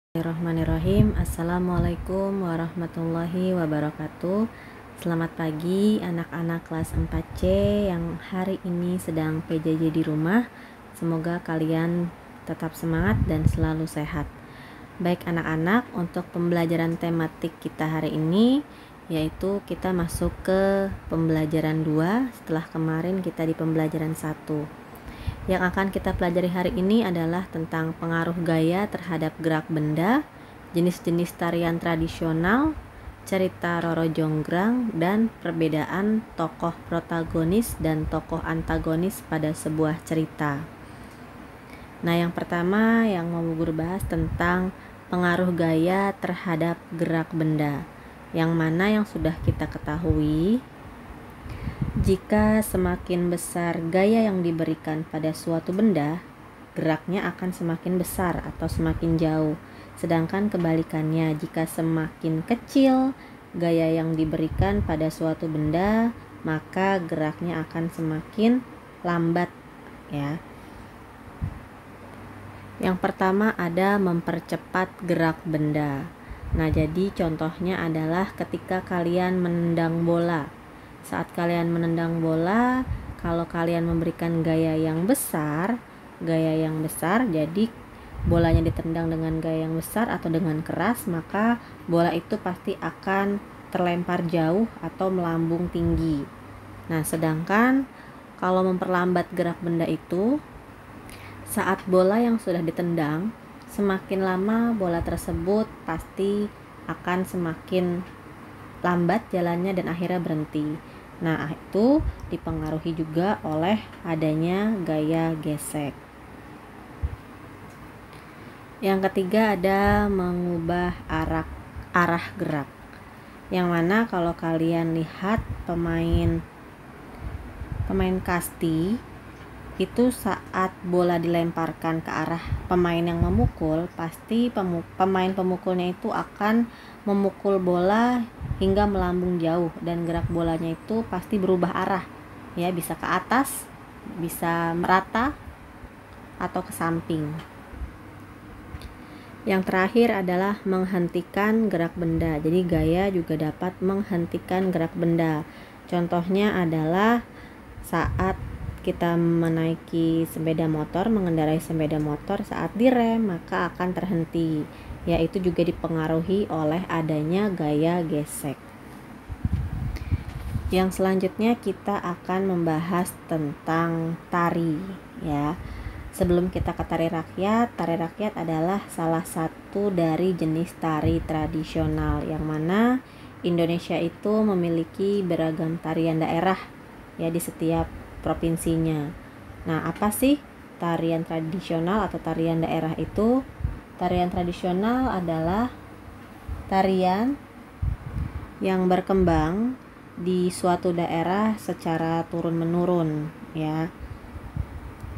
Bismillahirrahmanirrahim. Assalamualaikum warahmatullahi wabarakatuh. Selamat pagi anak-anak kelas 4C yang hari ini sedang PJJ di rumah. Semoga kalian tetap semangat dan selalu sehat. Baik anak-anak, untuk pembelajaran tematik kita hari ini yaitu kita masuk ke pembelajaran 2 setelah kemarin kita di pembelajaran 1. Yang akan kita pelajari hari ini adalah tentang pengaruh gaya terhadap gerak benda, jenis-jenis tarian tradisional, cerita Roro Jonggrang, dan perbedaan tokoh protagonis dan tokoh antagonis pada sebuah cerita. Nah, yang pertama yang mau guru bahas tentang pengaruh gaya terhadap gerak benda, yang mana yang sudah kita ketahui, jika semakin besar gaya yang diberikan pada suatu benda, geraknya akan semakin besar atau semakin jauh. Sedangkan kebalikannya, jika semakin kecil gaya yang diberikan pada suatu benda, maka geraknya akan semakin lambat, ya. Yang pertama ada mempercepat gerak benda. Nah, jadi contohnya adalah ketika kalian menendang bola. Saat kalian menendang bola, kalau kalian memberikan gaya yang besar, jadi bolanya ditendang dengan gaya yang besar atau dengan keras, maka bola itu pasti akan terlempar jauh atau melambung tinggi. Nah, sedangkan kalau memperlambat gerak benda itu, saat bola yang sudah ditendang, semakin lama bola tersebut pasti akan semakin lambat jalannya dan akhirnya berhenti. Nah, itu dipengaruhi juga oleh adanya gaya gesek. Yang ketiga ada mengubah arah gerak. Yang mana kalau kalian lihat pemain kasti itu saat bola dilemparkan ke arah pemain yang memukul, pasti pemain pemukulnya itu akan memukul bola hingga melambung jauh dan gerak bolanya itu pasti berubah arah, ya, bisa ke atas, bisa merata atau ke samping. Yang terakhir adalah menghentikan gerak benda. Jadi gaya juga dapat menghentikan gerak benda. Contohnya adalah saat kita menaiki sepeda motor, mengendarai sepeda motor, saat direm maka akan terhenti. Yaitu juga dipengaruhi oleh adanya gaya gesek. Yang selanjutnya kita akan membahas tentang tari, ya. Sebelum kita ke tari rakyat adalah salah satu dari jenis tari tradisional, yang mana Indonesia itu memiliki beragam tarian daerah, ya, di setiap provinsinya. Nah, apa sih tarian tradisional atau tarian daerah itu? Tarian tradisional adalah tarian yang berkembang di suatu daerah secara turun-menurun, ya.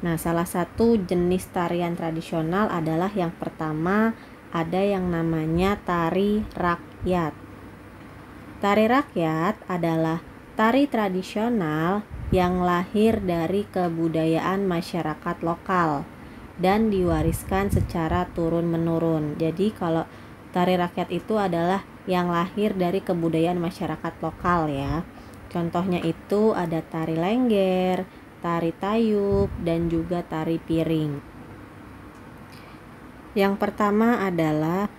Nah, salah satu jenis tarian tradisional adalah yang pertama ada yang namanya tari rakyat. Tari rakyat adalah tari tradisional yang lahir dari kebudayaan masyarakat lokal dan diwariskan secara turun-menurun. Jadi kalau tari rakyat itu adalah yang lahir dari kebudayaan masyarakat lokal, ya. Contohnya itu ada tari lengger, tari tayub, dan juga tari piring. Yang pertama adalah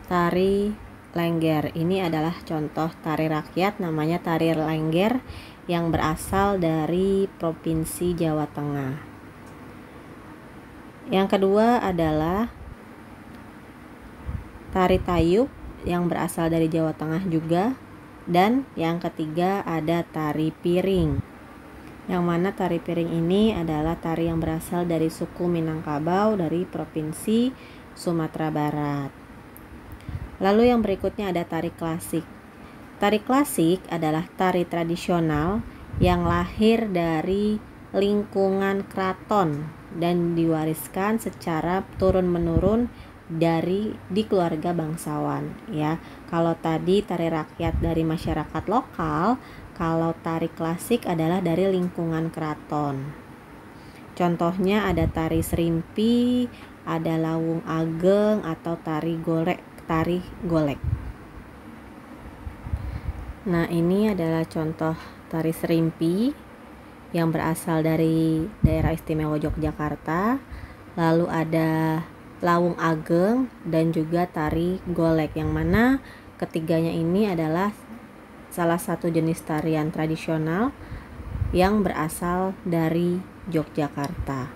tari lengger. Ini adalah contoh tari rakyat, namanya tari lengger yang berasal dari Provinsi Jawa Tengah. Yang kedua adalah tari tayub yang berasal dari Jawa Tengah juga. Dan yang ketiga ada tari piring, yang mana tari piring ini adalah tari yang berasal dari suku Minangkabau dari Provinsi Sumatera Barat. Lalu yang berikutnya ada tari klasik. Tari klasik adalah tari tradisional yang lahir dari lingkungan keraton dan diwariskan secara turun-menurun di keluarga bangsawan, ya. Kalau tadi tari rakyat dari masyarakat lokal, kalau tari klasik adalah dari lingkungan keraton. Contohnya ada tari serimpi, ada Lawung Ageng atau tari golek. Nah, ini adalah contoh tari serimpi yang berasal dari daerah istimewa Yogyakarta. Lalu ada Lawung Ageng dan juga tari golek, yang mana ketiganya ini adalah salah satu jenis tarian tradisional yang berasal dari Yogyakarta.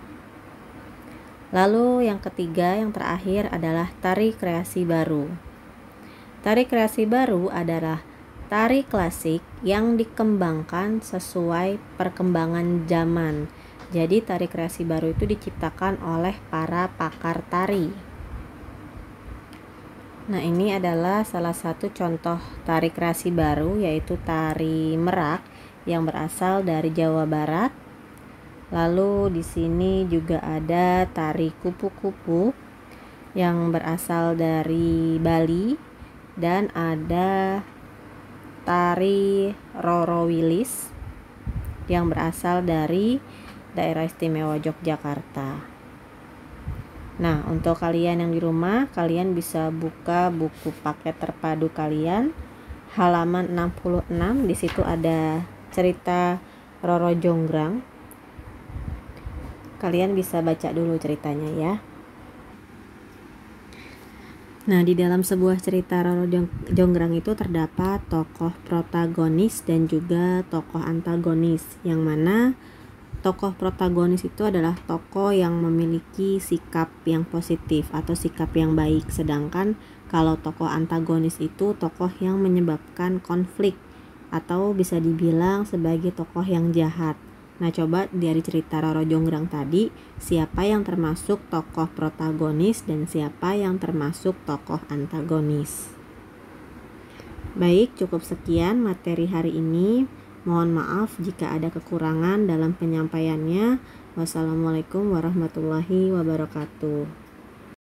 Lalu yang ketiga, yang terakhir adalah tari kreasi baru. Tari kreasi baru adalah tari klasik yang dikembangkan sesuai perkembangan zaman. Jadi tari kreasi baru itu diciptakan oleh para pakar tari. Nah, ini adalah salah satu contoh tari kreasi baru, yaitu tari merak yang berasal dari Jawa Barat. Lalu di sini juga ada tari kupu-kupu yang berasal dari Bali, dan ada tari Rorowilis yang berasal dari daerah istimewa Yogyakarta. Nah, untuk kalian yang di rumah, kalian bisa buka buku paket terpadu kalian halaman 66. Di situ ada cerita Roro Jonggrang. Kalian bisa baca dulu ceritanya ya. Nah, di dalam sebuah cerita Roro Jonggrang itu terdapat tokoh protagonis dan juga tokoh antagonis, yang mana tokoh protagonis itu adalah tokoh yang memiliki sikap yang positif atau sikap yang baik, sedangkan kalau tokoh antagonis itu tokoh yang menyebabkan konflik atau bisa dibilang sebagai tokoh yang jahat. Nah, coba dari cerita Roro Jonggrang tadi, siapa yang termasuk tokoh protagonis dan siapa yang termasuk tokoh antagonis? Baik, cukup sekian materi hari ini. Mohon maaf jika ada kekurangan dalam penyampaiannya. Wassalamualaikum warahmatullahi wabarakatuh.